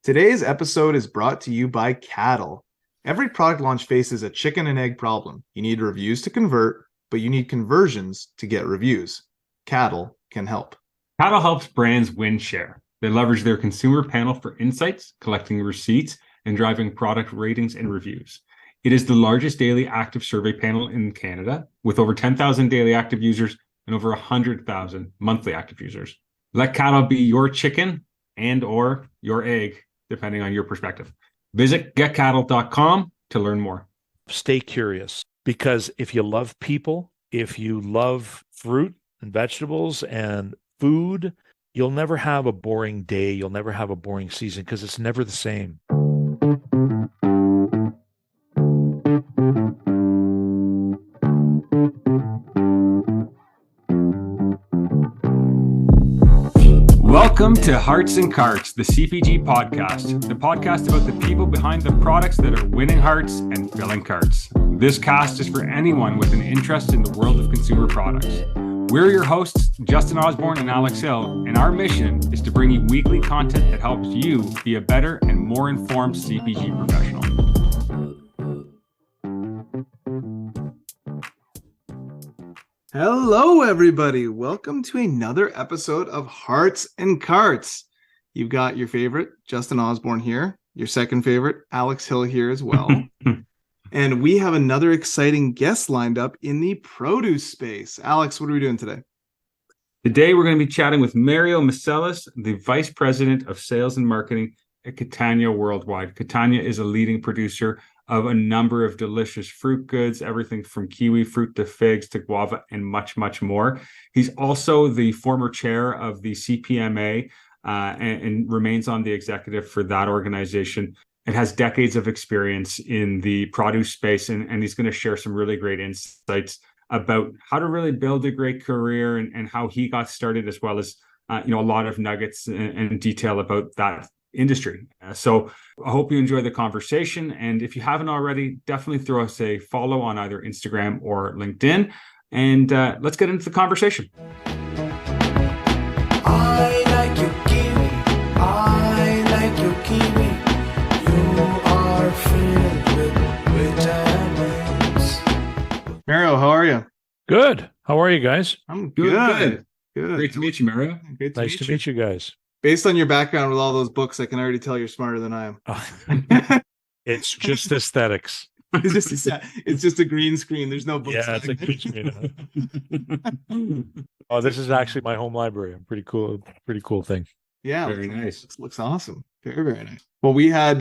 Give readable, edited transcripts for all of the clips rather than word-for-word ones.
Today's episode is brought to you by cattle. Every product launch faces a chicken and egg problem. You need reviews to convert, but you need conversions to get reviews. Cattle can help. Cattle helps brands win share. They leverage their consumer panel for insights, collecting receipts, and driving product ratings and reviews. It is the largest daily active survey panel in Canada, with over 10,000 daily active users and over 100,000 monthly active users. Let cattle be your chicken and or your egg, depending on your perspective. Visit getcattle.com to learn more. Stay curious, because if you love people, if you love fruit and vegetables and food, you'll never have a boring day. You'll never have a boring season because it's never the same. Welcome to Hearts and Carts, the CPG podcast, the podcast about the people behind the products that are winning hearts and filling carts. This cast is for anyone with an interest in the world of consumer products. We're your hosts, Justin Osborne and Alex Hill, and our mission is to bring you weekly content that helps you be a better and more informed CPG professional. Hello, everybody. Welcome to another episode of Hearts and Carts. You've got your favorite, Justin Osborne here, your second favorite, Alex Hill here as well. And we have another exciting guest lined up in the produce space. Alex, what are we doing today? Today, we're going to be chatting with Mario Massellis, the Vice President of Sales and Marketing at Catania Worldwide. Catania is a leading producer of a number of delicious fruit goods, everything from kiwi fruit to figs to guava and much, much more. He's also the former chair of the CPMA and remains on the executive for that organization. It has decades of experience in the produce space, and he's going to share some really great insights about how to really build a great career and how he got started, as well as a lot of nuggets and detail about that industry. So I hope you enjoy the conversation. And if you haven't already, definitely throw us a follow on either Instagram or LinkedIn. And let's get into the conversation. I like your kiwi. I like your kiwi. You are filled with vitamins. Mario, how are you? Good. How are you guys? I'm Good. Good. Great to meet you, Mario. Great Nice to meet you guys. Based on your background with all those books, I can already tell you're smarter than I am. It's just aesthetics. It's just a green screen. There's no books. Yeah, it's a green screen. Oh, this is actually my home library. Pretty cool thing. Yeah, Very nice. Looks awesome. Very, very nice. Well, we had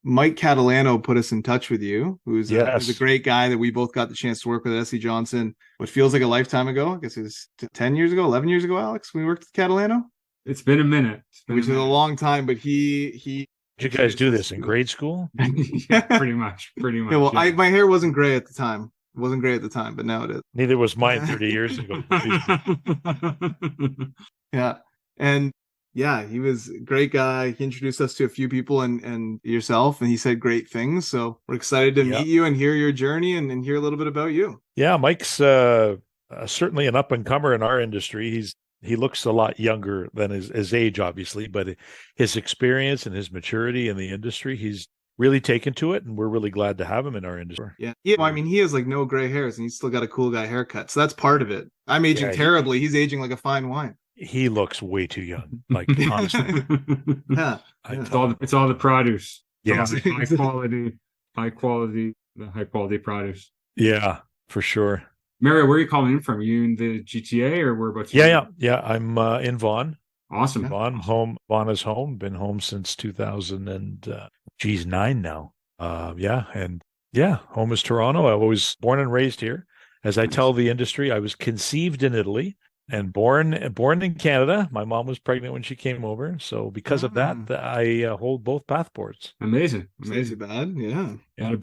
Mike Catalano put us in touch with you, who's a great guy that we both got the chance to work with at SC Johnson. What feels like a lifetime ago. I guess it was 10 years ago, 11 years ago, Alex, we worked with Catalano. It's been a minute. Which is a long time, but he Did you guys do this in grade school? Yeah, pretty much. Yeah, well, yeah. my hair wasn't gray at the time. It wasn't gray at the time, but now it is. Neither was mine 30 years ago. Yeah. And yeah, he was a great guy. He introduced us to a few people and yourself, and he said great things. So we're excited to meet you and hear your journey and hear a little bit about you. Yeah, Mike's certainly an up-and-comer in our industry. He looks a lot younger than his age, obviously, but his experience and his maturity in the industry, he's really taken to it, and we're really glad to have him in our industry. Yeah. Well, I mean, he has like no gray hairs, and he's still got a cool guy haircut. So that's part of it. I'm aging terribly. He's aging like a fine wine. He looks way too young, like honestly. Yeah. It's all the produce. Yeah. High quality produce. Yeah, for sure. Mario, where are you calling in from? Are you in the GTA or whereabouts? Yeah. I'm in Vaughan. Awesome. Vaughan is home. Been home since 2009 now. Home is Toronto. I was born and raised here. As I tell the industry, I was conceived in Italy and born in Canada. My mom was pregnant when she came over, so because of that, I hold both passports. Amazing. Bad, yeah. Not a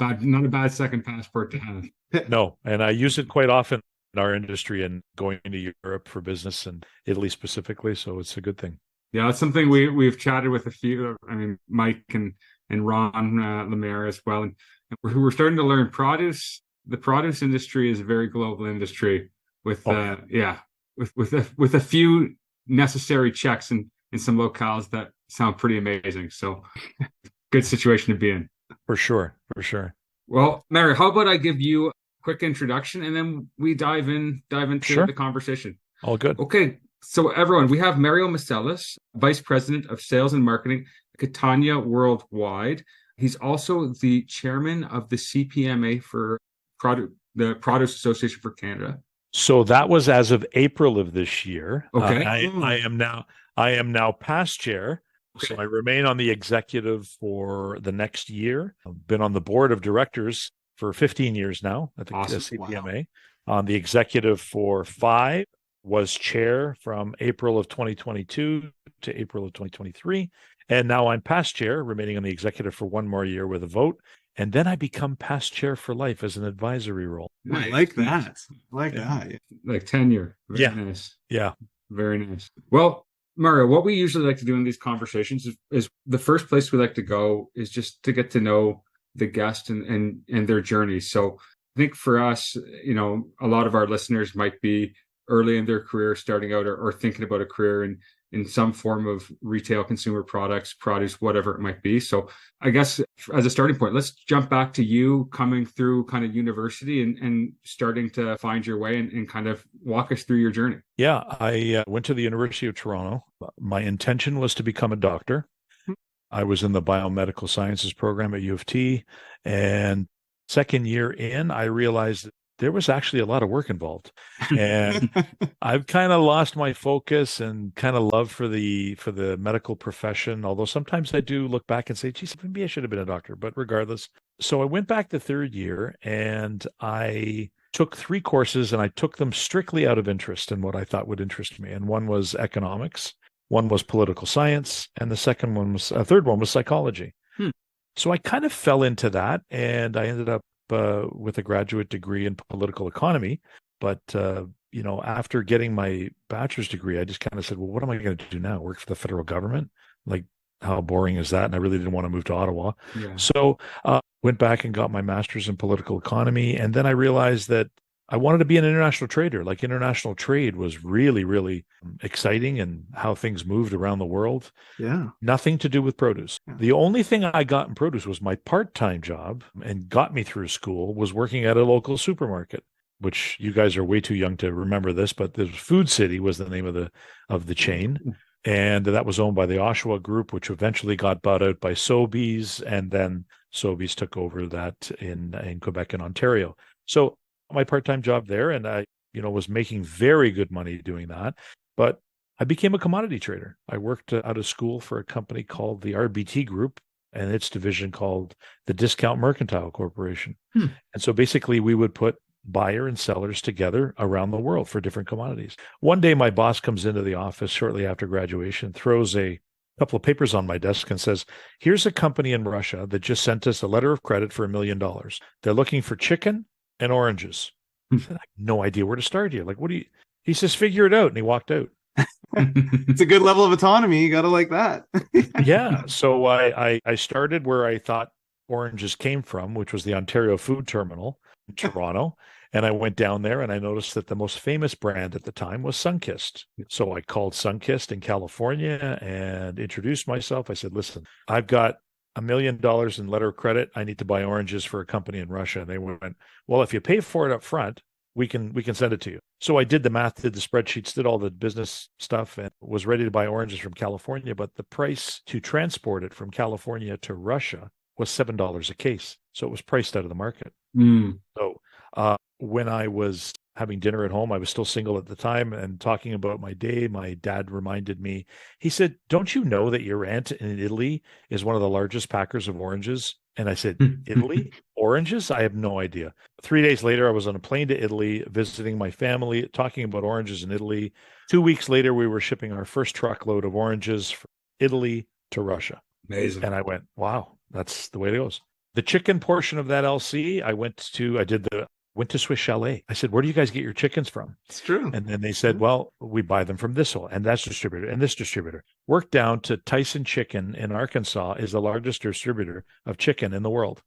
bad second passport to have. No, and I use it quite often in our industry and going into Europe for business and Italy specifically. So it's a good thing. Yeah, it's something we've chatted with a few. I mean, Mike and Ron Lemaire as well, and we're starting to learn produce. The produce industry is a very global industry with with a few necessary checks in some locales that sound pretty amazing. So good situation to be in. For sure. For sure. Well, Mary, how about I give you a quick introduction and then we dive into Sure. the conversation. All good. Okay. So everyone, we have Mario Massellis, Vice President of Sales and Marketing at Catania Worldwide. He's also the chairman of the CPMA for the Produce Association for Canada. So that was as of April of this year. Okay. I am now past chair. Okay. So I remain on the executive for the next year. I've been on the board of directors for 15 years now at the Awesome. CPMA. On the executive for 5, was chair from April of 2022 to April of 2023. And now I'm past chair, remaining on the executive for 1 more year with a vote. And then I become past chair for life as an advisory role. I like that. I like that. Like tenure. Very Yeah. nice. Yeah. Very nice. Well, Mario, what we usually like to do in these conversations is the first place we like to go is just to get to know the guest and their journey. So I think for us, you know, a lot of our listeners might be early in their career, starting out or thinking about a career in some form of retail, consumer products, produce, whatever it might be. So I guess as a starting point, let's jump back to you coming through kind of university and starting to find your way and kind of walk us through your journey. Yeah, I went to the University of Toronto. My intention was to become a doctor. I was in the biomedical sciences program at U of T. And second year in, I realized there was actually a lot of work involved. And I've kind of lost my focus and kind of love for the medical profession. Although sometimes I do look back and say, geez, maybe I should have been a doctor, but regardless. So I went back the third year and I took 3 courses and I took them strictly out of interest in what I thought would interest me. And one was economics, one was political science, and the third one was psychology. So I kind of fell into that and I ended up with a graduate degree in political economy. But, after getting my bachelor's degree, I just kind of said, well, what am I going to do now? Work for the federal government? Like, how boring is that? And I really didn't want to move to Ottawa. Yeah. So went back and got my master's in political economy. And then I realized that I wanted to be an international trader. Like, international trade was really, really exciting and how things moved around the world. Yeah. Nothing to do with produce. Yeah. The only thing I got in produce was my part-time job and got me through school was working at a local supermarket, which you guys are way too young to remember this, but the Food City was the name of the chain. And that was owned by the Oshawa Group, which eventually got bought out by Sobeys. And then Sobeys took over that in Quebec and Ontario. So my part-time job there, and I, was making very good money doing that. But I became a commodity trader. I worked out of school for a company called the RBT Group and its division called the Discount Mercantile Corporation. And so basically we would put buyer and sellers together around the world for different commodities. One day my boss comes into the office shortly after graduation, throws a couple of papers on my desk and says, here's a company in Russia that just sent us a letter of credit for $1 million. They're looking for chicken and oranges. I said, I have no idea where to start here. Like, he says, figure it out. And he walked out. It's a good level of autonomy. You got to like that. Yeah. So I started where I thought oranges came from, which was the Ontario Food Terminal in Toronto. And I went down there and I noticed that the most famous brand at the time was Sunkist. So I called Sunkist in California and introduced myself. I said, listen, I've got $1 million in letter of credit. I need to buy oranges for a company in Russia. And they went, well, if you pay for it up front, we can send it to you. So I did the math, did the spreadsheets, did all the business stuff, and was ready to buy oranges from California. But the price to transport it from California to Russia was $7 a case. So it was priced out of the market. So when I was having dinner at home, I was still single at the time, and talking about my day, my dad reminded me, he said, don't you know that your aunt in Italy is one of the largest packers of oranges? And I said, Italy? Oranges? I have no idea. 3 days later, I was on a plane to Italy, visiting my family, talking about oranges in Italy. 2 weeks later, we were shipping our first truckload of oranges from Italy to Russia. Amazing. And I went, wow, that's the way it goes. The chicken portion of that LC, I went to Swiss Chalet. I said, where do you guys get your chickens from? It's true. And then they said, well, we buy them from this one and that distributor and this distributor. Worked down to Tyson Chicken in Arkansas is the largest distributor of chicken in the world.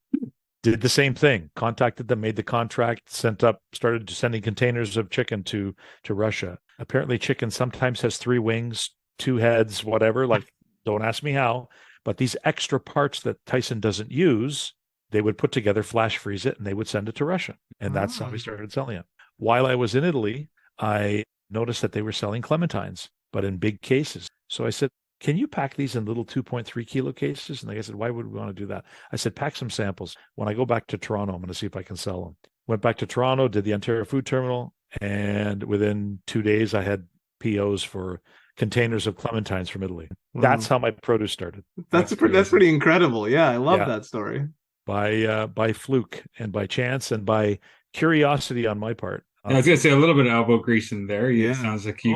Did the same thing, contacted them, made the contract, started sending containers of chicken to Russia. Apparently chicken sometimes has 3 wings, 2 heads, whatever, like Don't ask me how, but these extra parts that Tyson doesn't use, they would put together, flash freeze it, and they would send it to Russia. And that's how we started selling it. While I was in Italy, I noticed that they were selling clementines, but in big cases. So I said, can you pack these in little 2.3 kilo cases? And they said, why would we want to do that? I said, pack some samples. When I go back to Toronto, I'm going to see if I can sell them. Went back to Toronto, did the Ontario Food Terminal, and within 2 days, I had POs for containers of clementines from Italy. That's how my produce started. That's pretty incredible. Yeah, I love that story. By fluke and by chance and by curiosity on my part. I was gonna say a little bit of elbow grease in there. It sounds like you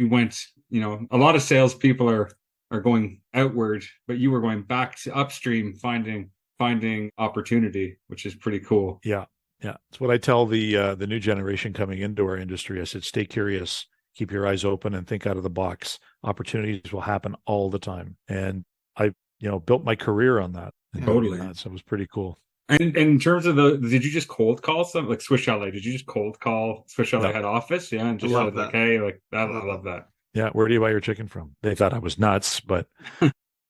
went, a lot of salespeople are going outward, but you were going back to upstream, finding opportunity, which is pretty cool. Yeah. It's what I tell the new generation coming into our industry. I said, stay curious, keep your eyes open, and think out of the box. Opportunities will happen all the time. And I, built my career on that. Totally. So it was pretty cool. And in terms of did you just cold call something like Swiss Chalet? Did you just cold call Swiss Chalet head office? Yeah. And just said, like, hey, like that. I love that. Yeah. Where do you buy your chicken from? They thought I was nuts, but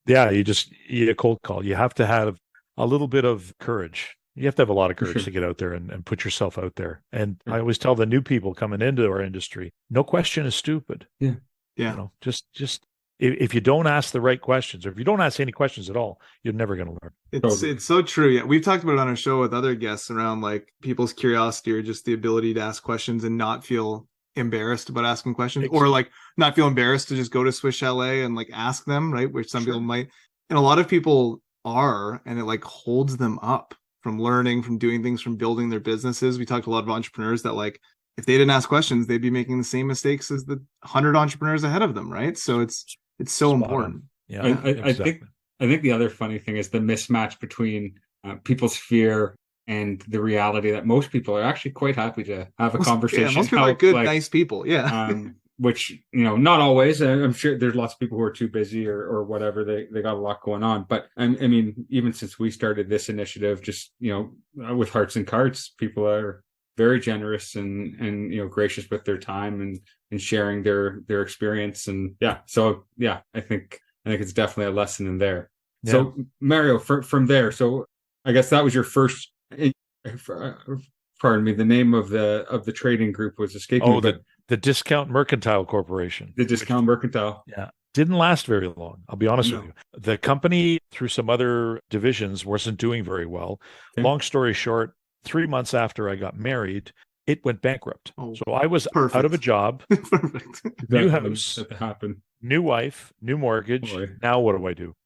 yeah, you cold call. You have to have a little bit of courage. You have to have a lot of courage to get out there and put yourself out there. And I always tell the new people coming into our industry, no question is stupid. Yeah. Just if you don't ask the right questions, or if you don't ask any questions at all, you're never going to learn. It's so true. Yeah. We've talked about it on our show with other guests around like people's curiosity or just the ability to ask questions and not feel embarrassed about asking questions, or like not feel embarrassed to just go to Swiss Chalet and like ask them, right? Which some people might, and a lot of people are, and it like holds them up from learning, from doing things, from building their businesses. We talked to a lot of entrepreneurs that like, if they didn't ask questions, they'd be making the same mistakes as the 100 entrepreneurs ahead of them, right? So it's so important. Yeah, exactly. I think the other funny thing is the mismatch between people's fear and the reality that most people are actually quite happy to have a conversation. Yeah, most people are good, nice people. Yeah. Which, not always. I'm sure there's lots of people who are too busy or whatever. They got a lot going on. But I mean, even since we started this initiative, just, with Hearts and Carts, people are very generous and gracious with their time and sharing their experience. And I think it's definitely a lesson in there. Yeah. So Mario, from there, so I guess that was your first, pardon me, the name of the trading group was escaping me. The Discount Mercantile Corporation. The Discount Mercantile. Yeah. Didn't last very long. I'll be honest with you. The company, through some other divisions, wasn't doing very well. Okay. Long story short, 3 months after I got married, it went bankrupt. So I was out of a job, new house, that happened, new wife, new mortgage. Boy. Now what do I do?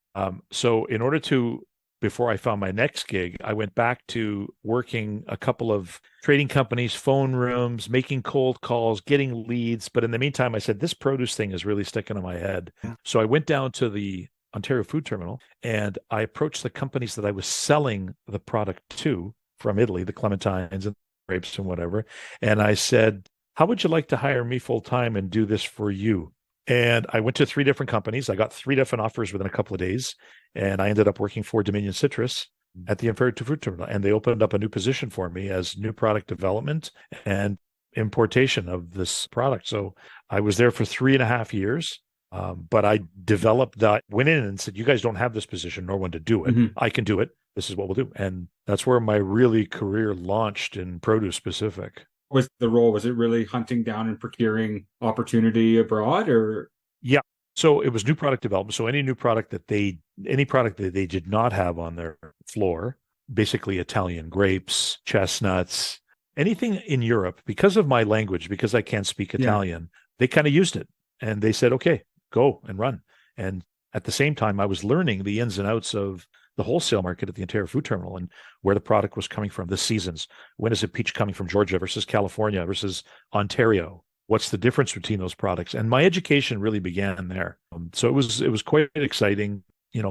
So in order to, before I found my next gig, I went back to working a couple of trading companies, phone rooms, making cold calls, getting leads. But in the meantime, I said, this produce thing is really sticking in my head. Yeah. So I went down to the Ontario Food Terminal and I approached the companies that I was selling the product to from Italy, the clementines and grapes and whatever. And I said, how would you like to hire me full time and do this for you? And I went to 3 different companies. I got 3 different offers within a couple of days. And I ended up working for Dominion Citrus at the Ontario Food Terminal. And they opened up a new position for me as new product development and importation of this product. So I was there for 3.5 years. But I developed that, went in and said, you guys don't have this position nor when to do it. Mm-hmm. I can do it. This is what we'll do. And that's where my really career launched in produce specific. Was the role, was it really hunting down and procuring opportunity abroad or? Yeah. So it was new product development. So any product that they did not have on their floor, basically Italian grapes, chestnuts, anything in Europe, because of my language, because I can't speak Italian, they kind of used it. And they said, okay, go and run. And at the same time, I was learning the ins and outs of the wholesale market at the Ontario Food Terminal and where the product was coming from, the seasons. When is a peach coming from Georgia versus California versus Ontario? What's the difference between those products? And my education really began there. So it was quite exciting.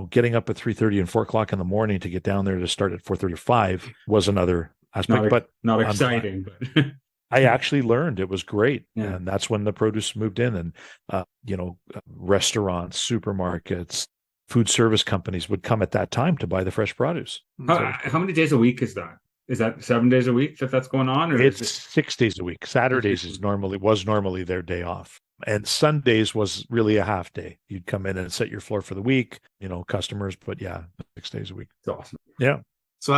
Getting up at 3:30 and 4 o'clock in the morning to get down there to start at 4:30 or 5 was another aspect. Not exciting, but I actually learned. It was great. Yeah. And that's when the produce moved in and, restaurants, supermarkets, food service companies would come at that time to buy the fresh produce. How many days a week is that? Is that 7 days a week that's going on? Or it's 6 days a week. Saturdays was normally their day off. And Sundays was really a half day. You'd come in and set your floor for the week, customers, but yeah, 6 days a week. It's awesome. Yeah. So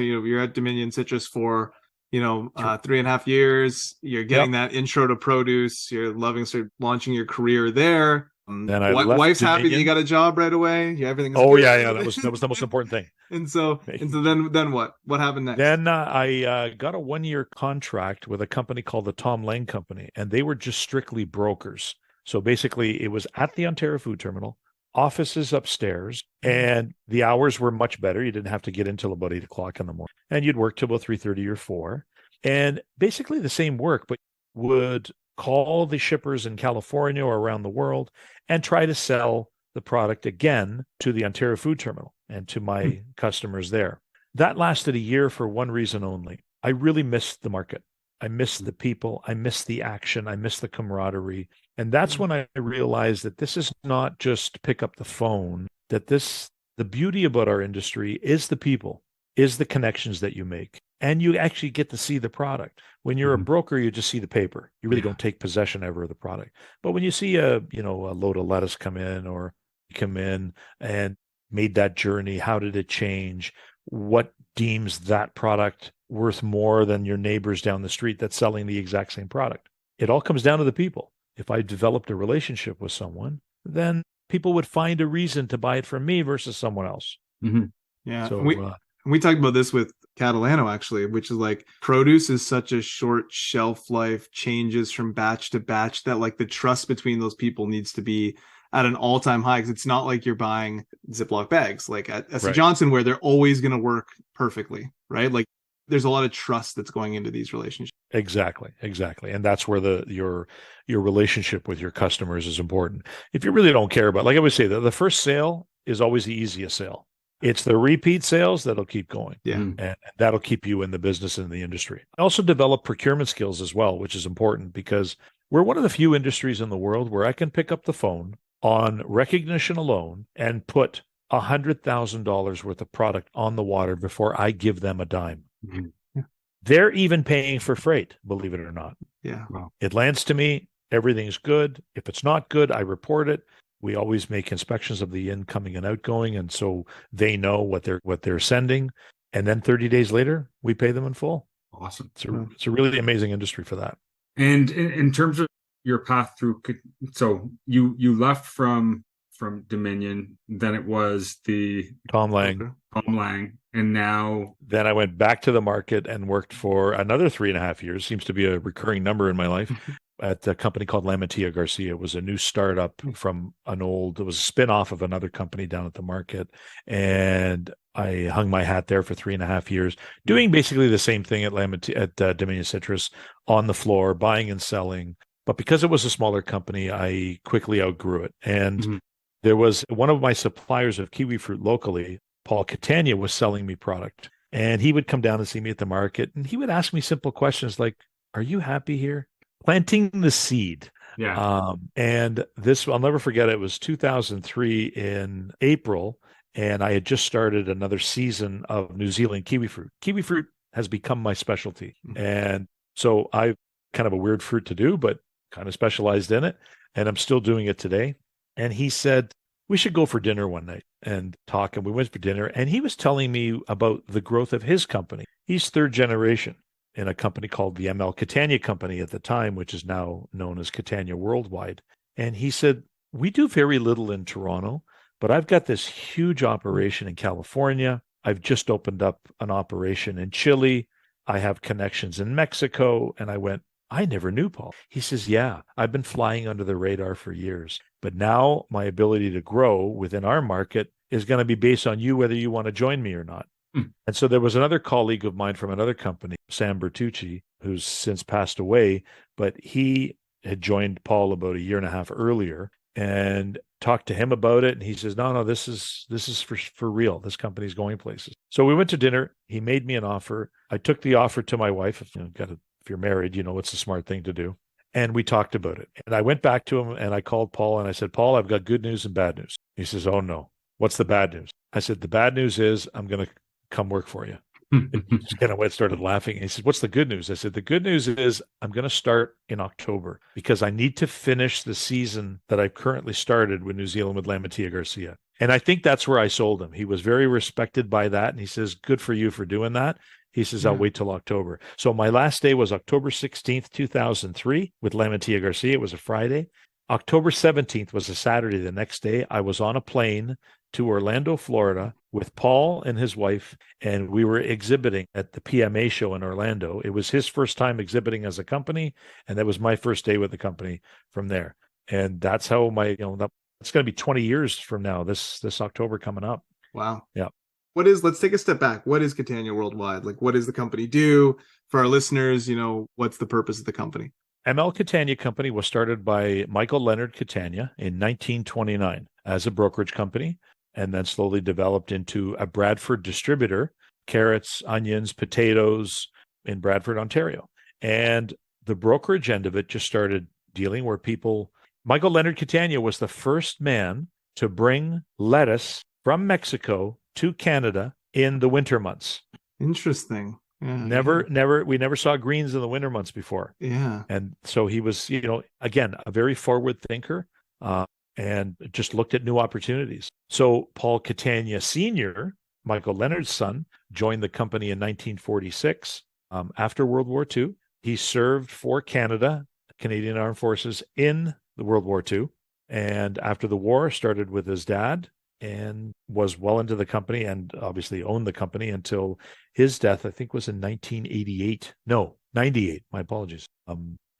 you're at Dominion Citrus for 3.5 years. You're getting that intro to produce. You're loving launching your career there. Then I left wife's happy that Dominion. you got a job right away. Yeah, everything's Oh good. yeah, that was the most important thing. And so then what? What happened next? Then I got a 1-year contract with a company called the Tom Lang Company, and they were just strictly brokers. So basically, it was at the Ontario Food Terminal, offices upstairs, and the hours were much better. You didn't have to get in till about 8 o'clock in the morning, and you'd work till about 3:30 or 4, and basically the same work, but would call the shippers in California or around the world and try to sell the product again to the Ontario Food Terminal and to my customers there. That lasted a year for one reason only. I really missed the market. I missed the people. I missed the action. I missed the camaraderie. And that's when I realized that this is not just pick up the phone, that the beauty about our industry is the people, is the connections that you make. And you actually get to see the product. When you're a broker, you just see the paper. You really don't take possession ever of the product. But when you see a load of lettuce come in and made that journey, how did it change? What deems that product worth more than your neighbors down the street that's selling the exact same product? It all comes down to the people. If I developed a relationship with someone, then people would find a reason to buy it from me versus someone else. Mm-hmm. Yeah. So we talked about this with Catalano, actually, which is like produce is such a short shelf life, changes from batch to batch, that like the trust between those people needs to be at an all-time high, because it's not like you're buying Ziploc bags like at S.C. Johnson where they're always going to work perfectly, right? Like there's a lot of trust that's going into these relationships. Exactly. And that's where your relationship with your customers is important. If you really don't care about, like I would say, the first sale is always the easiest sale. It's the repeat sales that'll keep going. Yeah. And that'll keep you in the business and the industry. I also develop procurement skills as well, which is important because we're one of the few industries in the world where I can pick up the phone on recognition alone and put $100,000 worth of product on the water before I give them a dime. Mm-hmm. Yeah. They're even paying for freight, believe it or not. Yeah. Wow. It lands to me. Everything's good. If it's not good, I report it. We always make inspections of the incoming and outgoing, and so they know what they're sending. And then 30 days later, we pay them in full. Awesome. It's a really amazing industry for that. And in terms of your path through, so you left from Dominion, then it was the Tom Lang, and now then I went back to the market and worked for another 3.5 years. Seems to be a recurring number in my life. At a company called Lamantia Garcia. It was a new startup from it was a spin-off of another company down at the market. And I hung my hat there for 3.5 years, doing basically the same thing at Dominion Citrus, on the floor, buying and selling. But because it was a smaller company, I quickly outgrew it. And there was one of my suppliers of kiwi fruit locally, Paul Catania, was selling me product. And he would come down and see me at the market. And he would ask me simple questions like, "Are you happy here?" Planting the seed. Yeah. And this, I'll never forget, it was 2003 in April, and I had just started another season of New Zealand kiwi fruit. Kiwi fruit has become my specialty. And so I kind of a weird fruit to do, but kind of specialized in it. And I'm still doing it today. And he said, we should go for dinner one night and talk. And we went for dinner. And he was telling me about the growth of his company. He's third generation in a company called the ML Catania Company at the time, which is now known as Catania Worldwide. And he said, we do very little in Toronto, but I've got this huge operation in California. I've just opened up an operation in Chile. I have connections in Mexico. And I went, I never knew Paul. He says, yeah, I've been flying under the radar for years, but now my ability to grow within our market is going to be based on you, whether you want to join me or not. And so there was another colleague of mine from another company, Sam Bertucci, who's since passed away, but he had joined Paul about 1.5 years earlier and talked to him about it. And he says, no, this is for real. This company's going places. So we went to dinner. He made me an offer. I took the offer to my wife. If you're married, it's a smart thing to do. And we talked about it. And I went back to him and I called Paul and I said, Paul, I've got good news and bad news. He says, oh no, what's the bad news? I said, the bad news is I'm going to come work for you. He just kind of started laughing. He said, "What's the good news?" I said, "The good news is I'm going to start in October because I need to finish the season that I've currently started with New Zealand with Lamantia Garcia." And I think that's where I sold him. He was very respected by that. And he says, "Good for you for doing that." He says, "I'll wait till October." So my last day was October 16th, 2003 with Lamantia Garcia. It was a Friday. October 17th was a Saturday. The next day, I was on a plane to Orlando, Florida with Paul and his wife, and we were exhibiting at the PMA show in Orlando. It was his first time exhibiting as a company, and that was my first day with the company from there. And that's how it's going to be 20 years from now, this October coming up. Wow. Yeah. Let's take a step back. What is Catania Worldwide? Like, what does the company do? For our listeners, what's the purpose of the company? ML Catania Company was started by Michael Leonard Catania in 1929 as a brokerage company, and then slowly developed into a Bradford distributor, carrots, onions, potatoes in Bradford, Ontario. And the brokerage end of it just started dealing where Michael Leonard Catania was the first man to bring lettuce from Mexico to Canada in the winter months. Interesting. Yeah, we never saw greens in the winter months before. Yeah. And so he was, again, a very forward thinker, and just looked at new opportunities. So Paul Catania Sr., Michael Leonard's son, joined the company in 1946 after World War II. He served for Canada, Canadian Armed Forces in the World War II. And after the war, started with his dad and was well into the company and obviously owned the company until his death, I think was in 1988. No, 98. My apologies.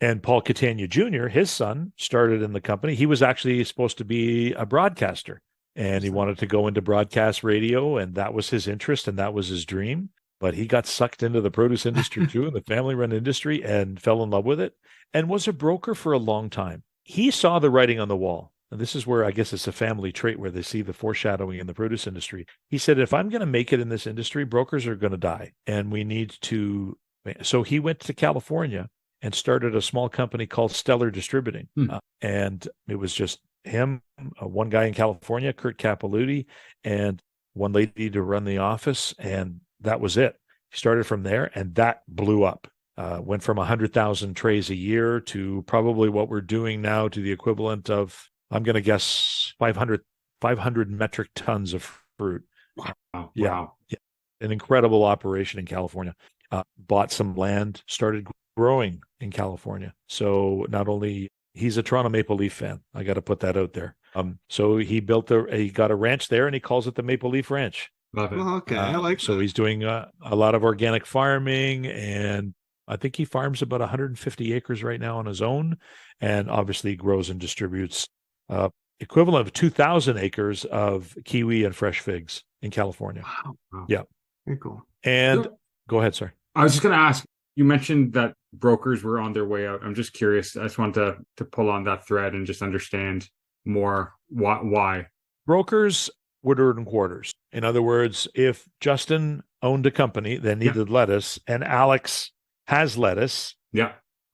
And Paul Catania Jr., his son, started in the company. He was actually supposed to be a broadcaster, and he wanted to go into broadcast radio, and that was his interest, and that was his dream. But he got sucked into the produce industry too, and the family-run industry, and fell in love with it, and was a broker for a long time. He saw the writing on the wall. And this is where I guess it's a family trait where they see the foreshadowing in the produce industry. He said, if I'm going to make it in this industry, brokers are going to die, and we need to. So he went to California and started a small company called Stellar Distributing. And it was just him, one guy in California, Kurt Capilouti, and one lady to run the office. And that was it. He started from there, and that blew up. Went from 100,000 trays a year to probably what we're doing now to the equivalent of, I'm going to guess, 500 metric tons of fruit. Wow. Yeah. Wow. Yeah. An incredible operation in California. Bought some land, started growing in California. So not only he's a Toronto Maple Leaf fan, I got to put that out there. So he got a ranch there, and he calls it the Maple Leaf Ranch. Love it. Well, okay, I like so that. He's doing a lot of organic farming, and I think he farms about 150 acres right now on his own, and obviously grows and distributes equivalent of 2,000 acres of kiwi and fresh figs in California. Wow. Yeah. Very cool. And go ahead, sir. I was just going to ask, you mentioned that brokers were on their way out. I'm just curious. I just wanted to pull on that thread and just understand more why. Brokers would earn quarters. In other words, if Justin owned a company that needed lettuce and Alex has lettuce,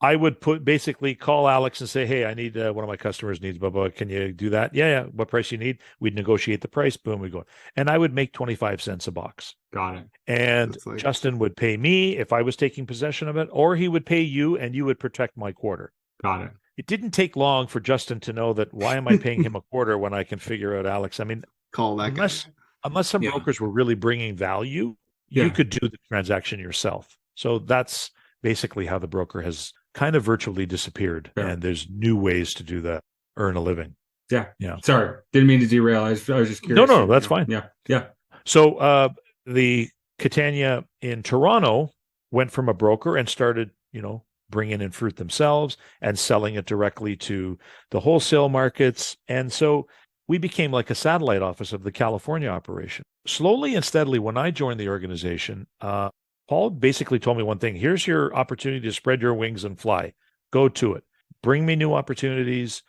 I would basically call Alex and say, hey, I need one of my customers needs, blah, blah. Can you do that? Yeah. What price you need? We'd negotiate the price. Boom, we go. And I would make 25 cents a box. Got it. And Justin would pay me if I was taking possession of it, or he would pay you and you would protect my quarter. Got it. It didn't take long for Justin to know that why am I paying him a quarter when I can figure out Alex? I mean, call that unless some brokers were really bringing value, you could do the transaction yourself. So that's basically how the broker has kind of virtually disappeared. Yeah. And there's new ways to do that, earn a living. Yeah. Sorry, didn't mean to derail. I was just curious. No, that's fine. Yeah. So the Catania in Toronto went from a broker and started, bringing in fruit themselves and selling it directly to the wholesale markets. And so we became like a satellite office of the California operation. Slowly and steadily, when I joined the organization, Paul basically told me one thing: here's your opportunity to spread your wings and fly. Go to it. Bring me new opportunities.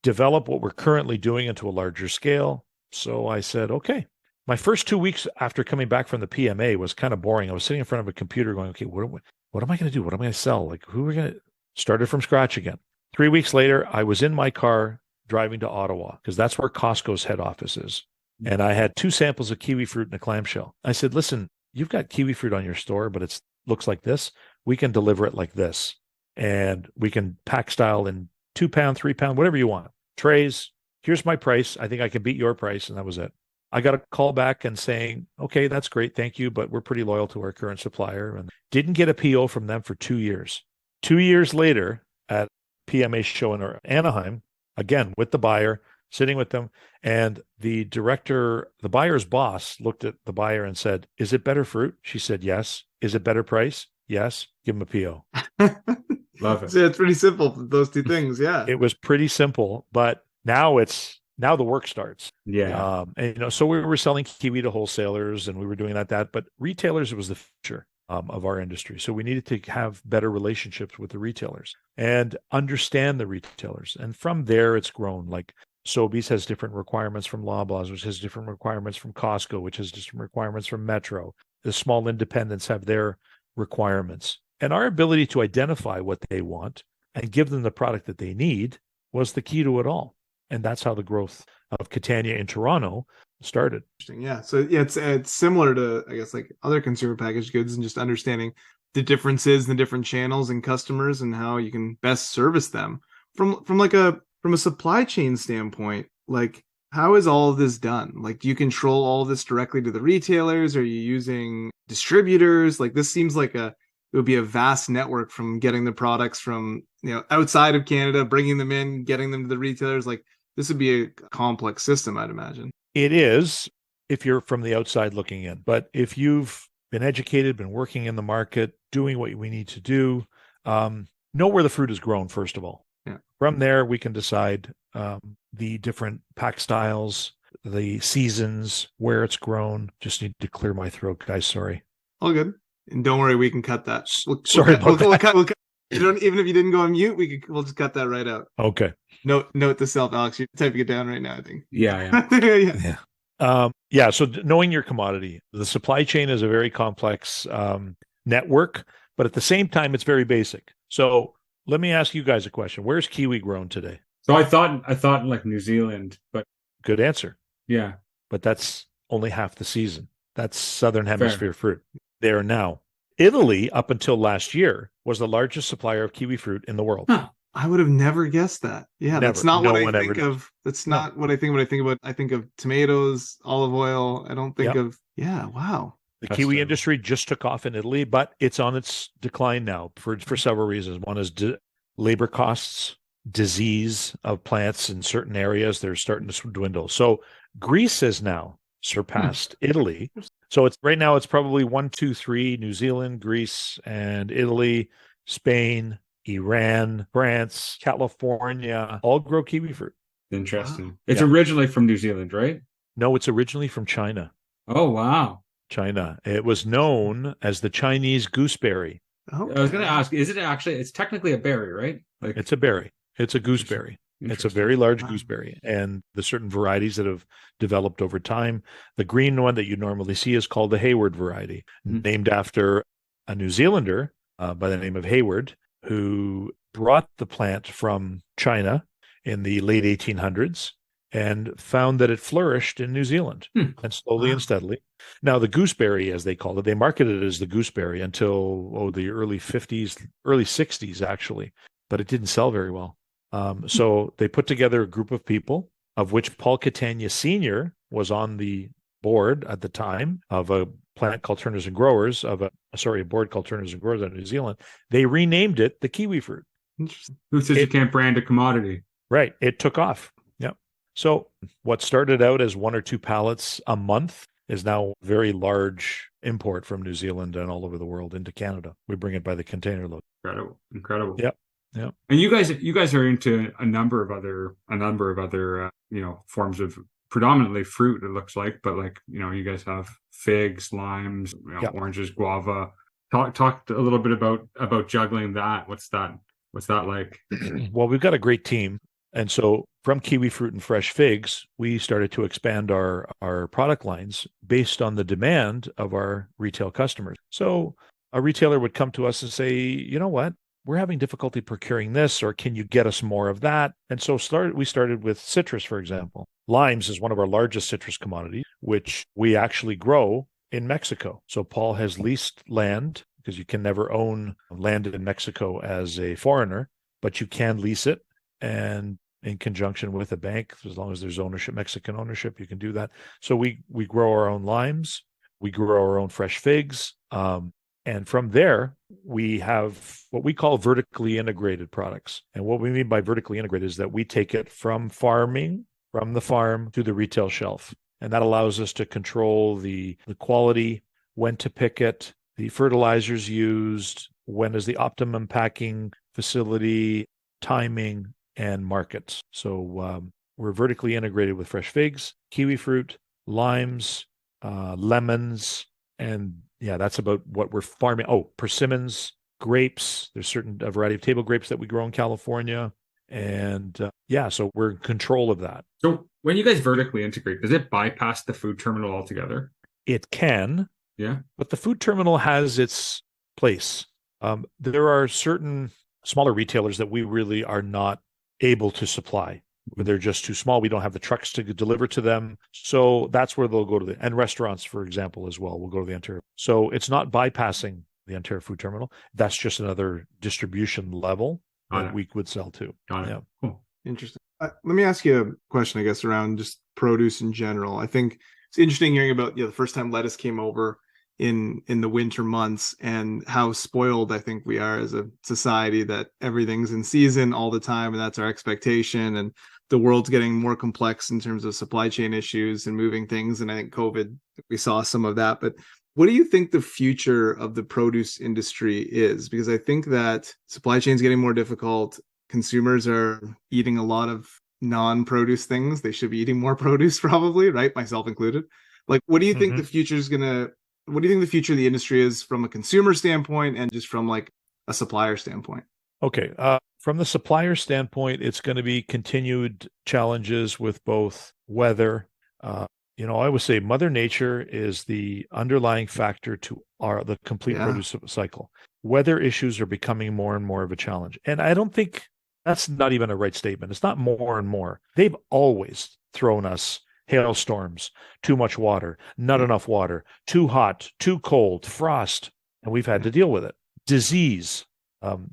Develop what we're currently doing into a larger scale. So I said, okay. My first 2 weeks after coming back from the PMA was kind of boring. I was sitting in front of a computer going, okay, what am I going to do? What am I going to sell? Like, who are we going to start it from scratch again? 3 weeks later, I was in my car driving to Ottawa because that's where Costco's head office is. And I had 2 samples of kiwi fruit in a clamshell. I said, listen, you've got kiwi fruit on your store, but it looks like this. We can deliver it like this. And we can pack style in 2 pound, 3 pound, whatever you want. Trays, here's my price. I think I can beat your price. And that was it. I got a call back and saying, okay, that's great. Thank you. But we're pretty loyal to our current supplier, and didn't get a PO from them for 2 years. 2 years later at PMA show in Anaheim, again, with the buyer, sitting with them. And the director, the buyer's boss, looked at the buyer and said, is it better fruit? She said, yes. Is it better price? Yes. Give him a PO. Love it. So it's pretty simple, those two things. Yeah. It was pretty simple, but now the work starts. Yeah. And so we were selling kiwi to wholesalers, and we were doing that, but retailers was the future of our industry. So we needed to have better relationships with the retailers and understand the retailers. And from there, it's grown. Like Sobeys has different requirements from Loblaws, which has different requirements from Costco, which has different requirements from Metro. The small independents have their requirements. And our ability to identify what they want and give them the product that they need was the key to it all. And that's how the growth of Catania in Toronto started. Interesting. Yeah. So yeah, it's similar to, I guess, like other consumer packaged goods, and just understanding the differences, the different channels and customers, and how you can best service them from a supply chain standpoint. Like, how is all of this done? Like, do you control all of this directly to the retailers? Are you using distributors? Like, this seems like it would be a vast network from getting the products from, outside of Canada, bringing them in, getting them to the retailers. Like, this would be a complex system, I'd imagine. It is, if you're from the outside looking in. But if you've been educated, been working in the market, doing what we need to do, know where the fruit is grown, first of all. Yeah. From there, we can decide the different pack styles, the seasons, where it's grown. Just need to clear my throat, guys. Sorry. All good. And don't worry, we can cut that. Sorry about that. We'll cut. Even if you didn't go on mute, we'll just cut that right out. Okay. Note to self, Alex. You're typing it down right now, I think. Yeah. Yeah. So knowing your commodity, the supply chain is a very complex network, but at the same time, it's very basic. So let me ask you guys a question. Where's kiwi grown today? So I thought like New Zealand, but Good answer. yeah. But that's only half the season. That's Southern Hemisphere fruit. There now. Italy, up until last year, was the largest supplier of kiwi fruit in the world. Huh. I would have never guessed that. Yeah, Never. that's not No what one I ever think did. of. That's not what I think. What I think about, I think of tomatoes, olive oil. I don't think Yep. of. Yeah, wow. The That's kiwi terrible. industry just took off in Italy, but it's on its decline now for several reasons. One is labor costs, disease of plants in certain areas. They're starting to dwindle. So Greece has now surpassed Italy. So it's right now it's probably 1, 2, 3, New Zealand, Greece, and Italy, Spain, Iran, France, California, all grow kiwi fruit. Interesting. Wow. It's Yeah. originally from New Zealand, right? No, it's originally from China. Oh, wow. China. It was known as the Chinese gooseberry. Okay. I was going to ask, is it actually, it's technically a berry, right? Like It's a berry. It's a gooseberry. It's a interesting. very large Wow. gooseberry. And the certain varieties that have developed over time, the green one that you normally see is called the Hayward variety, named after a New Zealander by the name of Hayward, who brought the plant from China in the late 1800s and found that it flourished in New Zealand, and slowly Wow. and steadily. Now, the gooseberry, as they called it, they marketed it as the gooseberry until the early 50s, early 60s, actually, but it didn't sell very well. So they put together a group of people, of which Paul Catania Sr. was on the board at the time of a plant called Turners and Growers, a board called Turners and Growers out of New Zealand. They renamed it the kiwi fruit. Interesting. Who says you can't brand a commodity? Right. It took off. Yep. So what started out as 1 or 2 pallets a month is now a very large import from New Zealand and all over the world into Canada. We bring it by the container load. Incredible. Yep. Yep. And you guys are into a number of other forms of predominantly fruit, it looks like, but like, you guys have figs, limes, Yep. oranges, guava. Talk a little bit about juggling that. What's that like? Well, we've got a great team. And so from kiwi fruit and fresh figs, we started to expand our product lines based on the demand of our retail customers. So a retailer would come to us and say, you know what? We're having difficulty procuring this, or can you get us more of that? And so we started with citrus, for example. Limes is one of our largest citrus commodities, which we actually grow in Mexico. So Paul has leased land because you can never own land in Mexico as a foreigner, but you can lease it. And in conjunction with a bank, as long as there's ownership, Mexican ownership, you can do that. So we grow our own limes, we grow our own fresh figs. And from there, we have what we call vertically integrated products. And what we mean by vertically integrated is that we take it from farming, from the farm to the retail shelf. And that allows us to control the quality, when to pick it, the fertilizers used, when is the optimum packing facility, timing, and markets. So we're vertically integrated with fresh figs, kiwi fruit, limes, lemons, and yeah, that's about what we're farming. Oh, persimmons, grapes. There's a variety of table grapes that we grow in California. And yeah, so we're in control of that. So when you guys vertically integrate, does it bypass the food terminal altogether? It can. Yeah. But the food terminal has its place. There are certain smaller retailers that we really are not able to supply. They're just too small. We don't have the trucks to deliver to them. So that's where they'll go to and restaurants, for example, as well, will go to the Ontario. So it's not bypassing the Ontario Food Terminal. That's just another distribution level that we would sell to. Got it. Yeah. Cool. Interesting. Let me ask you a question, I guess, around just produce in general. I think it's interesting hearing about the first time lettuce came over in the winter months and how spoiled I think we are as a society that everything's in season all the time, and that's our expectation. And the world's getting more complex in terms of supply chain issues and moving things. And I think COVID, we saw some of that. But what do you think the future of the produce industry is? Because I think that supply chain's getting more difficult. Consumers are eating a lot of non-produce things. They should be eating more produce probably, right? Myself included. Like, what do you think the future is what do you think the future of the industry is from a consumer standpoint and just from like a supplier standpoint? Okay. From the supplier standpoint, it's going to be continued challenges with both weather. I always say Mother Nature is the underlying factor to the complete produce cycle. Weather issues are becoming more and more of a challenge. And I don't think that's not even a right statement. It's not more and more. They've always thrown us hailstorms, too much water, not enough water, too hot, too cold, frost, and we've had to deal with it. Disease,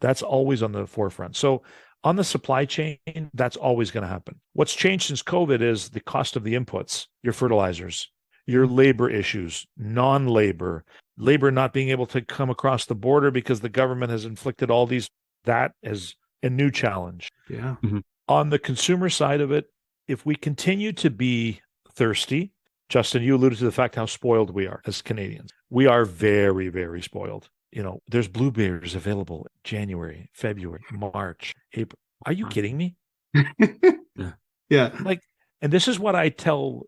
that's always on the forefront. So on the supply chain, that's always going to happen. What's changed since COVID is the cost of the inputs, your fertilizers, your labor issues, non-labor, labor not being able to come across the border because the government has inflicted all these. That is a new challenge. Yeah. Mm-hmm. On the consumer side of it, if we continue to be thirsty, Justin, you alluded to the fact how spoiled we are as Canadians. We are very, very spoiled. There's blueberries available January, February, March, April. Are you kidding me? Yeah. And this is what I tell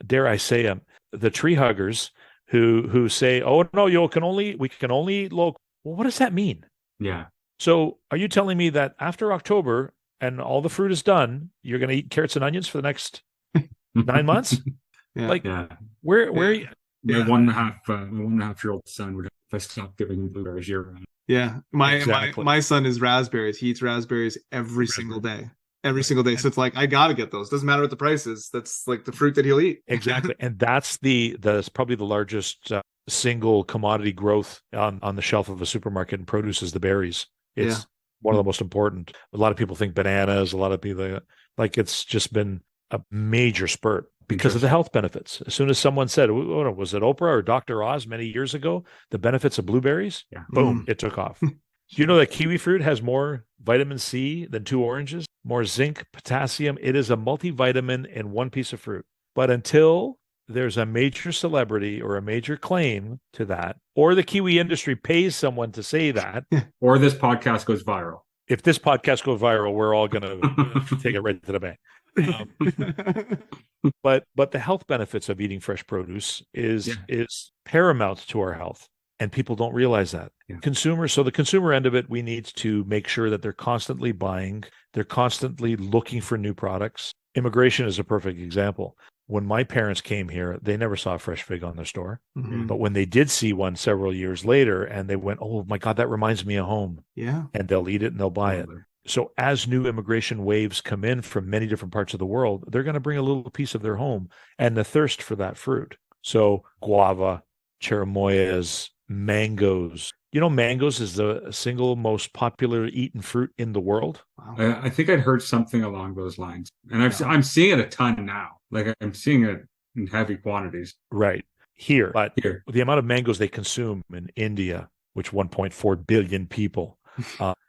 dare I say, the tree huggers who say, "Oh no, we can only eat local." Well, what does that mean? Yeah. So, are you telling me that after October and all the fruit is done, you're going to eat carrots and onions for the next 9 months? Where are you? My 1.5-year-old son would, if I stopped giving him blueberries year round. Yeah. My son is raspberries. He eats raspberries every single day. Every single day. So it's like, I got to get those. Doesn't matter what the price is. That's like the fruit that he'll eat. Exactly. And that's probably the largest single commodity growth on the shelf of a supermarket in produce is the berries. It's one of the most important. A lot of people think bananas. A lot of people it's just been a major spurt because of the health benefits. As soon as someone said, was it Oprah or Dr. Oz many years ago, the benefits of blueberries, boom, it took off. Do you know that kiwi fruit has more vitamin C than 2 oranges, more zinc, potassium? It is a multivitamin in one piece of fruit. But until there's a major celebrity or a major claim to that, or the kiwi industry pays someone to say that, or this podcast goes viral. If this podcast goes viral, we're all going to take it right to the bank. But the health benefits of eating fresh produce is paramount to our health, and people don't realize that. Consumers, so the consumer end of it, we need to make sure that they're constantly buying, they're constantly looking for new products. Immigration is a perfect example. When my parents came here, they never saw a fresh fig on their store. Mm-hmm. But when they did see one several years later, and they went, "Oh my God, that reminds me of home." Yeah. And they'll eat it and they'll buy it. So as new immigration waves come in from many different parts of the world, they're going to bring a little piece of their home and the thirst for that fruit. So guava, cherimoyas, mangoes. Mangoes is the single most popular eaten fruit in the world. Wow. I think I'd heard something along those lines, and Yeah. I'm seeing it a ton now. Like I'm seeing it in heavy quantities Right here. But here. the amount of mangoes they consume in India, which 1.4 billion people,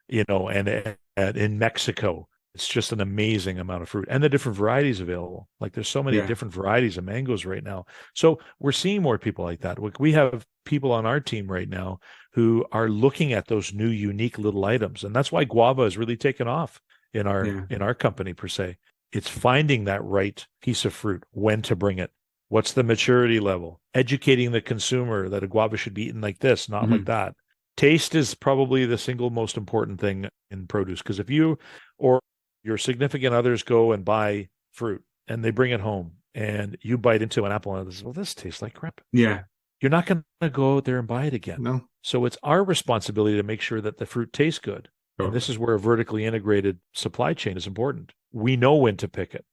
and in Mexico, it's just an amazing amount of fruit and the different varieties available. Like there's so many Yeah. different varieties of mangoes right now. So we're seeing more people like that. We have people on our team right now who are looking at those new unique little items. And that's why guava has really taken off in our company per se. It's finding that right piece of fruit, when to bring it, what's the maturity level, educating the consumer that a guava should be eaten like this, not like that. Taste is probably the single most important thing in produce, because if you or your significant others go and buy fruit and they bring it home and you bite into an apple and this, well, this tastes like crap. Yeah. You're not going to go out there and buy it again. No. So it's our responsibility to make sure that the fruit tastes good. And this is where a vertically integrated supply chain is important. We know when to pick it.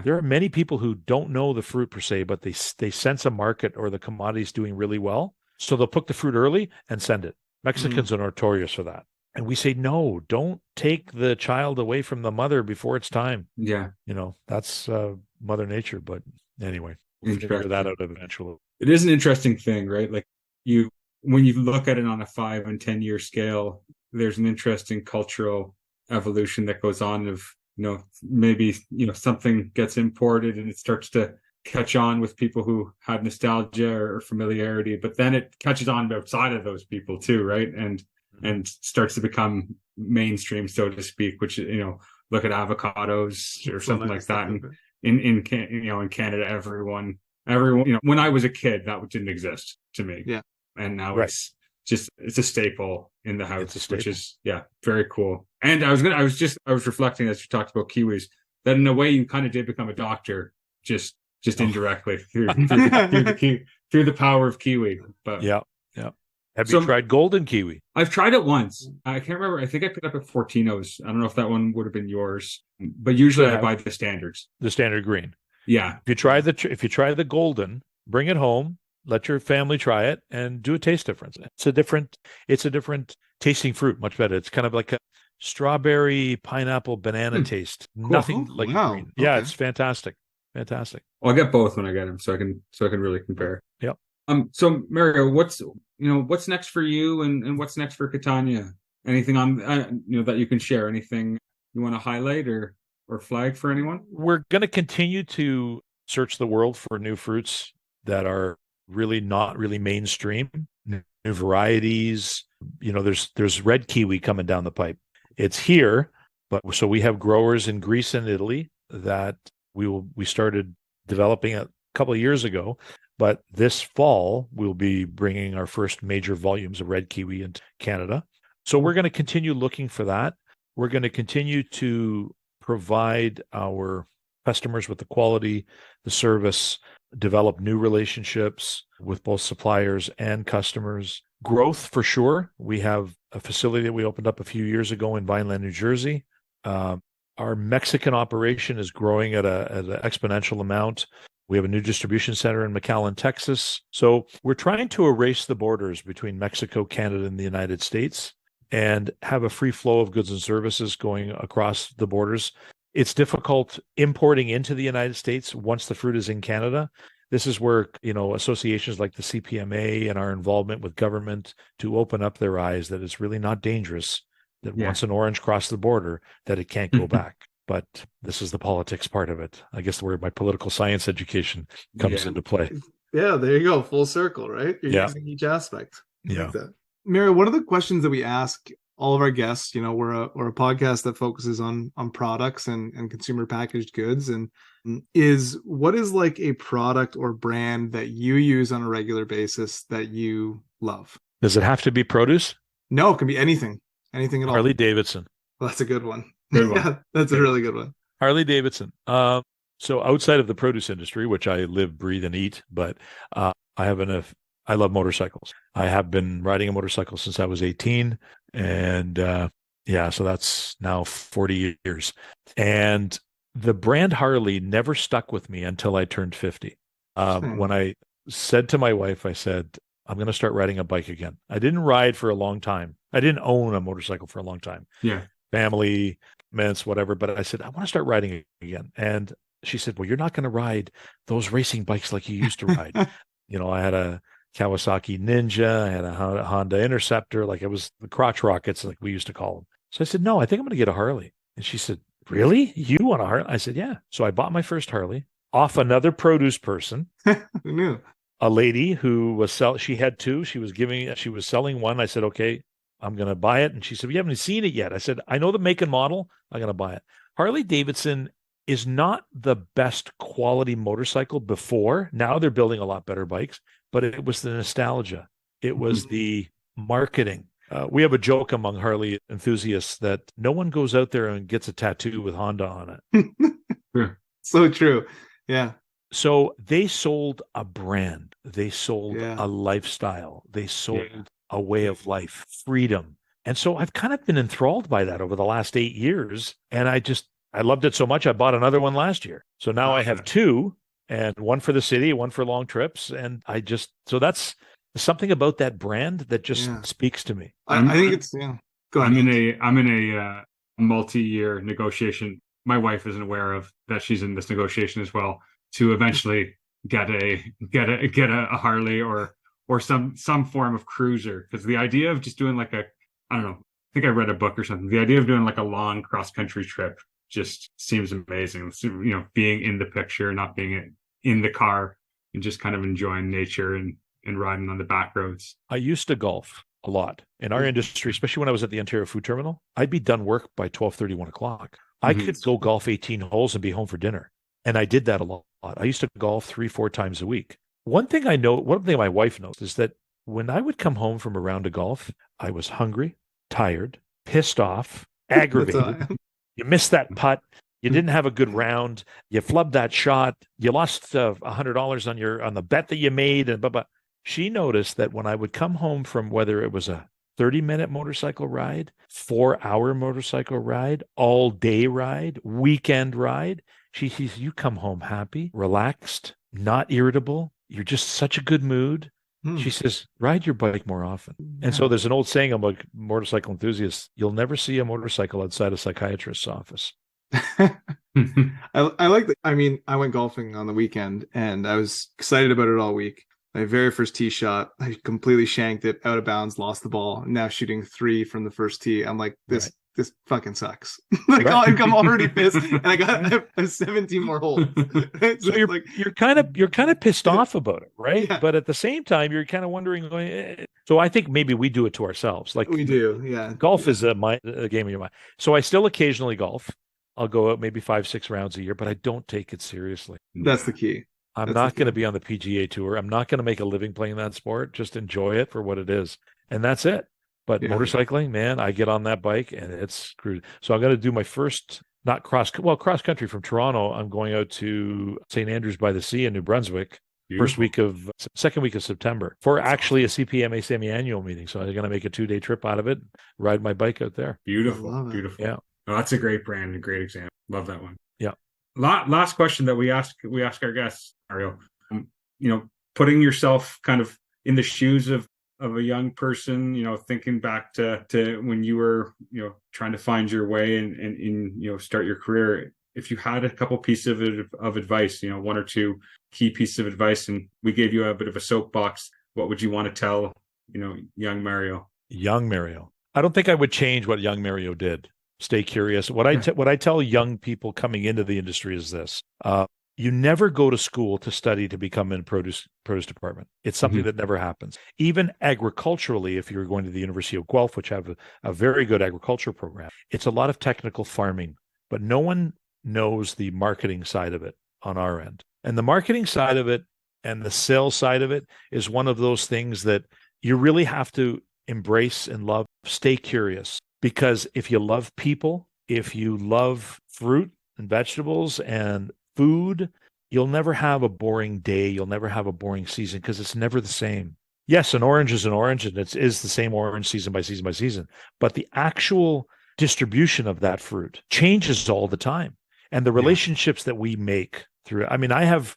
There are many people who don't know the fruit per se, but they sense a market or the commodity's doing really well. So they'll pick the fruit early and send it. Mexicans are notorious for that. And we say, no, don't take the child away from the mother before it's time. Yeah. That's Mother Nature. But anyway, we'll figure that out eventually. It is an interesting thing, right? Like when you look at it on a 5 and 10 year scale, there's an interesting cultural evolution that goes on of, maybe, something gets imported and it starts to catch on with people who had nostalgia or familiarity, but then it catches on outside of those people too, right? And starts to become mainstream, so to speak, which, look at avocados or something like that. And in Canada, everyone, when I was a kid, that didn't exist to me. Yeah. And now it's a staple in the house, which is, very cool. And I was reflecting as you talked about kiwis, that in a way you kind of did become a doctor, just indirectly through the power of kiwi. But yeah. Have you tried golden kiwi? I've tried it once. I can't remember. I think I picked up at Fortino's. I don't know if that one would have been yours, but usually I buy the standards. The standard green. Yeah. If you try the golden, bring it home, let your family try it, and do a taste difference. It's a different tasting fruit, much better. It's kind of like a strawberry, pineapple, banana taste. Cool. Nothing like green. Okay. Yeah, it's fantastic. Fantastic. Well, I'll get both when I get them, so I can really compare. Yep. So Mario, what's next for you, and what's next for Catania? Anything on that you can share? Anything you want to highlight or flag for anyone? We're going to continue to search the world for new fruits that are really not really mainstream, new varieties. There's red kiwi coming down the pipe. It's here, but so we have growers in Greece and Italy that we started developing a couple of years ago. But this fall, we'll be bringing our first major volumes of red kiwi into Canada. So we're going to continue looking for that. We're going to continue to provide our customers with the quality, the service, develop new relationships with both suppliers and customers. Growth for sure. We have a facility that we opened up a few years ago in Vineland, New Jersey. Our Mexican operation is growing at an exponential amount. We have a new distribution center in McAllen, Texas. So we're trying to erase the borders between Mexico, Canada, and the United States and have a free flow of goods and services going across the borders. It's difficult importing into the United States once the fruit is in Canada. This is where, associations like the CPMA and our involvement with government to open up their eyes that it's really not dangerous, that once an orange crossed the border, that it can't go back. But this is the politics part of it. I guess where my political science education comes into play. Yeah, there you go. Full circle, right? You're using each aspect. Yeah. Like Mary, one of the questions that we ask all of our guests, we're a podcast that focuses on products and consumer packaged goods, and is what is like a product or brand that you use on a regular basis that you love? Does it have to be produce? No, it can be anything at all. Harley Davidson. Well, that's a good one. Good one. Yeah, that's a really good one. Harley Davidson. So outside of the produce industry, which I live, breathe, and eat, but I love motorcycles. I have been riding a motorcycle since I was 18, and so that's now 40 years. And the brand Harley never stuck with me until I turned 50. When said to my wife, I said, I'm going to start riding a bike again. I didn't ride for a long time. I didn't own a motorcycle for a long time. Yeah. Family, ments, whatever. But I said, I want to start riding again. And she said, well, you're not going to ride those racing bikes like you used to ride. I had a Kawasaki Ninja. I had a Honda Interceptor. Like it was the crotch rockets, like we used to call them. So I said, no, I think I'm going to get a Harley. And she said, really? You want a Harley? I said, yeah. So I bought my first Harley off another produce person. Who knew? A lady who was she had two. She was selling one. I said, okay, I'm going to buy it. And she said, we haven't seen it yet. I said, I know the make and model. I'm going to buy it. Harley Davidson is not the best quality motorcycle before. Now they're building a lot better bikes, but it was the nostalgia. It was the marketing. We have a joke among Harley enthusiasts that no one goes out there and gets a tattoo with Honda on it. So true. Yeah. So they sold a brand. They sold a lifestyle. They sold a way of life, freedom. And so I've kind of been enthralled by that over the last 8 years. And I loved it so much, I bought another one last year. So now I have two, and one for the city, one for long trips. And so that's something about that brand that just speaks to me. I think it's, Go ahead. I'm in a multi-year negotiation. My wife isn't aware of that she's in this negotiation as well, to eventually get a Harley or some form of cruiser. Because the idea of just doing like I don't know, I think I read a book or something. The idea of doing like a long cross-country trip just seems amazing. Being in the picture, not being in the car, and just kind of enjoying nature and riding on the back roads. I used to golf a lot in our industry, especially when I was at the Ontario Food Terminal. I'd be done work by 12:30, 1 o'clock. I could go golf 18 holes and be home for dinner. And I did that a lot. I used to golf 3-4 times a week. One thing my wife knows is that when I would come home from a round of golf, I was hungry, tired, pissed off, aggravated. You missed that putt. You didn't have a good round. You flubbed that shot. You lost $100 on the bet that you made. And she noticed that when I would come home from, whether it was a 30-minute motorcycle ride, 4-hour motorcycle ride, all-day ride, weekend ride, she sees you come home happy, relaxed, not irritable. You're just such a good mood. She says, ride your bike more often. And so there's an old saying about motorcycle enthusiasts: you'll never see a motorcycle outside a psychiatrist's office. I like that. I mean, I went golfing on the weekend and I was excited about it all week. My very first tee shot, I completely shanked it out of bounds, lost the ball. Now shooting 3 from the first tee. I'm like, this fucking sucks. I'm already pissed, and I have 17 more holes. So you're kind of pissed off about it, right? Yeah. But at the same time, you're kind of wondering. So I think maybe we do it to ourselves. Like we do, yeah. Golf is a game of your mind. So I still occasionally golf. I'll go out maybe 5-6 rounds a year, but I don't take it seriously. That's the key. I'm not going to be on the PGA Tour. I'm not going to make a living playing that sport. Just enjoy it for what it is, and that's it. But motorcycling, man, I get on that bike and it's screwed. So I'm going to do my first, cross country from Toronto. I'm going out to St. Andrews by the Sea in New Brunswick, second week of September, for actually a CPMA semi-annual meeting. So I'm going to make a 2-day trip out of it, ride my bike out there. Beautiful. Yeah. Oh, that's a great brand and a great example. Love that one. Yeah. Last question that we ask our guests, Mario, putting yourself kind of in the shoes of a young person, thinking back to when you were, trying to find your way and start your career. If you had a couple pieces of advice, 1 or 2 key pieces of advice, and we gave you a bit of a soapbox, what would you want to tell, young Mario? Young Mario. I don't think I would change what young Mario did. Stay curious. What I tell young people coming into the industry is this. You never go to school to study to become in produce department. It's something that never happens. Even agriculturally, if you're going to the University of Guelph, which have a very good agriculture program, it's a lot of technical farming, but no one knows the marketing side of it on our end. And the marketing side of it and the sales side of it is one of those things that you really have to embrace and love. Stay curious, because if you love people, if you love fruit and vegetables and food, you'll never have a boring day. You'll never have a boring season, because it's never the same. Yes, an orange is an orange, and it is the same orange season by season by season. But the actual distribution of that fruit changes all the time. And the relationships that we make through. I mean, I have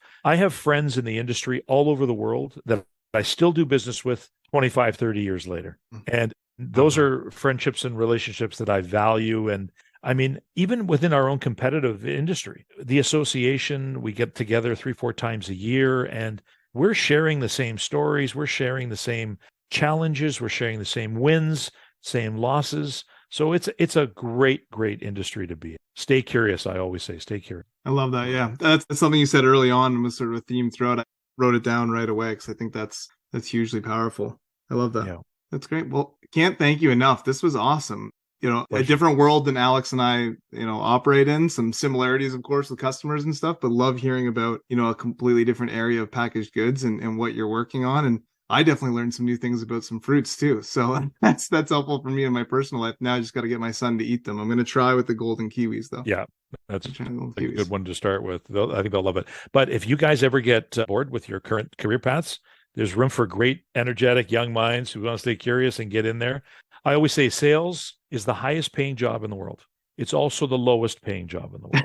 friends in the industry all over the world that I still do business with 25, 30 years later. And those are friendships and relationships that I value. And I mean, even within our own competitive industry, the association, we get together 3-4 times a year and we're sharing the same stories. We're sharing the same challenges. We're sharing the same wins, same losses. So it's a great industry to be in. Stay curious. I always say, stay curious. I love that. Yeah, that's something you said early on and was sort of a theme throughout. I wrote it down right away because I think that's hugely powerful. I love that. Yeah. That's great. Well, can't thank you enough. This was awesome. A Pleasure. different world than Alex and I, operate in. Some similarities, of course, with customers and stuff, but love hearing about, a completely different area of packaged goods and what you're working on. And I definitely learned some new things about some fruits too. So that's helpful for me in my personal life. Now I just got to get my son to eat them. I'm going to try with the golden kiwis though. Yeah, that's a good one to start with. I think they'll love it. But if you guys ever get bored with your current career paths, there's room for great, energetic young minds who want to stay curious and get in there. I always say sales is the highest paying job in the world. It's also the lowest paying job in the world.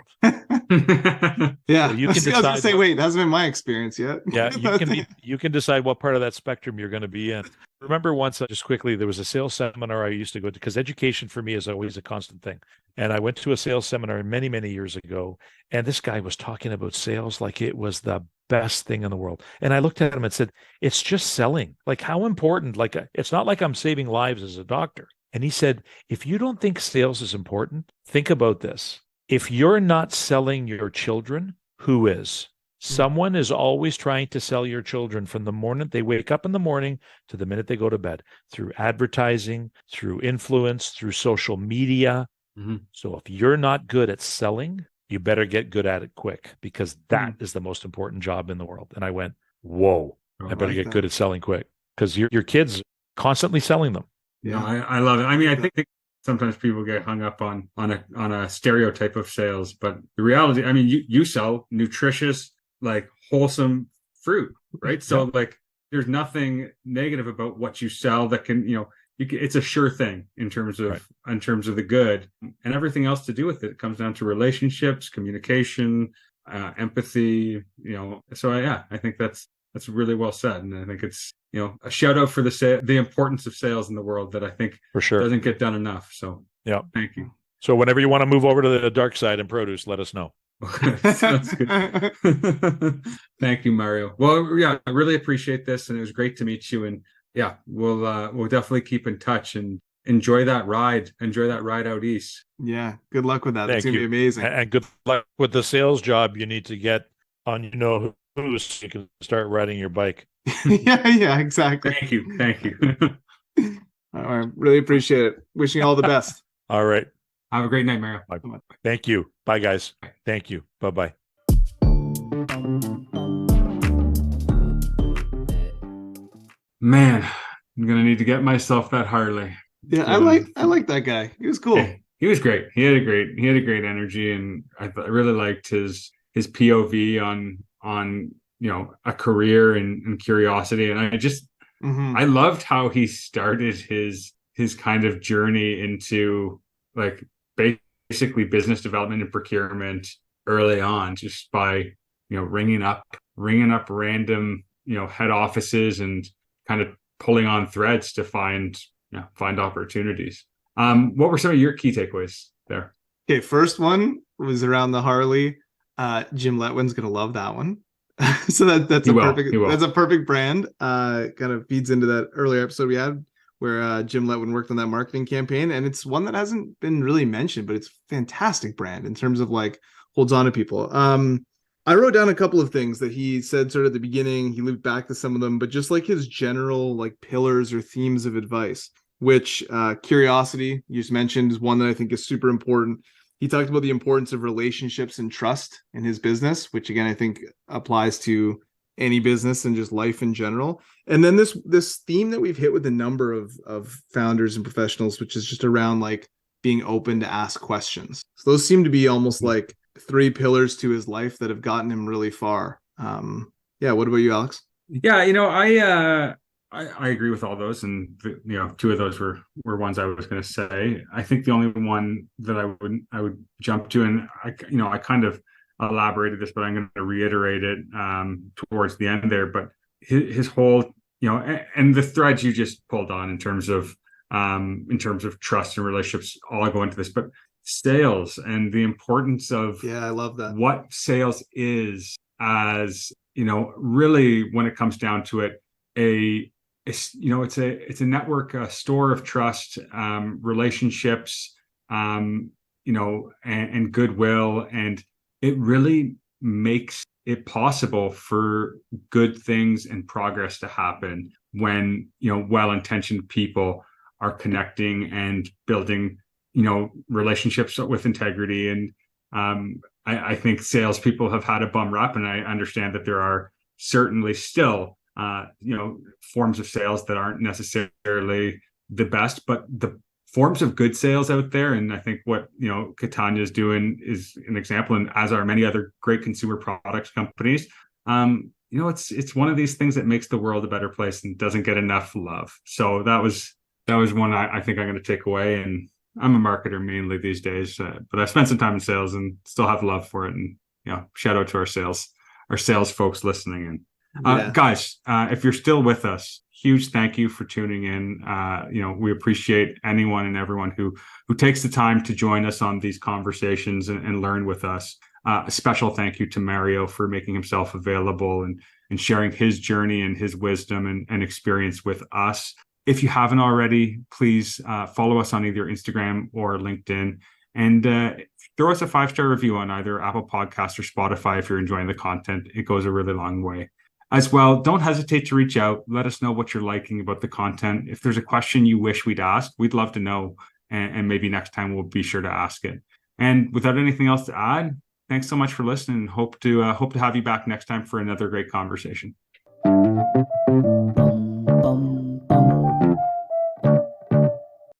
Yeah. So you can I was decide. going to say, wait, it hasn't been my experience yet. Yeah, you can decide what part of that spectrum you're going to be in. Remember once, just quickly, there was a sales seminar I used to go to because education for me is always a constant thing. And I went to a sales seminar many, many years ago, and this guy was talking about sales like it was the best thing in the world. And I looked at him and said, it's just selling. Like how important, like it's not like I'm saving lives as a doctor. And he said, if you don't think sales is important, think about this. If you're not selling your children, who is? Someone is always trying to sell your children from the moment they wake up in the morning to the minute they go to bed through advertising, through influence, through social media. Mm-hmm. So if you're not good at selling, you better get good at it quick because that is the most important job in the world. And I went, whoa, I better get good at selling quick because your kids constantly selling them. Yeah, I love it. I mean, I think sometimes people get hung up on a stereotype of sales, but the reality, I mean, you sell nutritious, like wholesome fruit, right? So like, there's nothing negative about what you sell that can, it's a sure thing in terms of the good, and everything else to do with it comes down to relationships, communication, empathy. So I think that's really well said, and I think it's a shout out for the importance of sales in the world that I think for sure doesn't get done enough. So thank you. So whenever you want to move over to the dark side in produce, let us know. Sounds good. Thank you, Mario. Well, yeah, I really appreciate this, and it was great to meet you. And yeah, we'll definitely keep in touch and enjoy that ride out east. Yeah, good luck with that. It's gonna be amazing. And good luck with the sales job you need to get on. Who so you can start riding your bike. Yeah, exactly. Thank you. All right, really appreciate it. Wishing you all the best. All right. Have a great night, Mario. Bye. Thank you. Bye, guys. Thank you. Bye-bye. Man, I'm gonna need to get myself that Harley. Yeah, I like that guy. He was cool. Yeah, he was great. He had a great energy, and I really liked his POV on a career and curiosity. And I just I loved how he started his kind of journey into like basically business development and procurement early on, just by ringing up random head offices and kind of pulling on threads to find opportunities. What were some of your key takeaways there? Okay, first one was around the Harley. Jim Letwin's gonna love that one. So that's a perfect brand. Kind of feeds into that earlier episode we had where Jim Letwin worked on that marketing campaign, and it's one that hasn't been really mentioned, but it's a fantastic brand in terms of like holds on to people. I wrote down a couple of things that he said sort of at the beginning. He looped back to some of them, but just like his general like pillars or themes of advice, which curiosity you just mentioned is one that I think is super important. He talked about the importance of relationships and trust in his business, which again, I think applies to any business and just life in general. And then this theme that we've hit with a number of founders and professionals, which is just around like being open to ask questions. So those seem to be almost like three pillars to his life that have gotten him really far. What about you, Alex? Yeah, I agree with all those, and two of those were ones I was going to say. I think the only one that I would jump to, and I elaborated this, but I'm going to reiterate it towards the end there. But his whole, and the threads you just pulled on in terms of trust and relationships all go into this, but sales and the importance of I love that. What sales is, as really when it comes down to it, it's a network, a store of trust, relationships, and goodwill, and it really makes it possible for good things and progress to happen when well-intentioned people are connecting and building relationships with integrity. And I think salespeople have had a bum rap, and I understand that there are certainly still forms of sales that aren't necessarily the best, but the forms of good sales out there, and I think what Catania is doing is an example, and as are many other great consumer products companies. It's one of these things that makes the world a better place and doesn't get enough love. So that was one I think I'm going to take away. And I'm a marketer mainly these days, but I spent some time in sales and still have love for it. And shout out to our sales folks listening. And guys, if you're still with us, huge thank you for tuning in. We appreciate anyone and everyone who takes the time to join us on these conversations and learn with us. A special thank you to Mario for making himself available and sharing his journey and his wisdom and experience with us. If you haven't already, please follow us on either Instagram or LinkedIn, and throw us a 5-star review on either Apple Podcasts or Spotify if you're enjoying the content. It goes a really long way. As well, don't hesitate to reach out. Let us know what you're liking about the content. If there's a question you wish we'd ask, we'd love to know, and maybe next time we'll be sure to ask it. And without anything else to add, thanks so much for listening. Hope to have you back next time for another great conversation.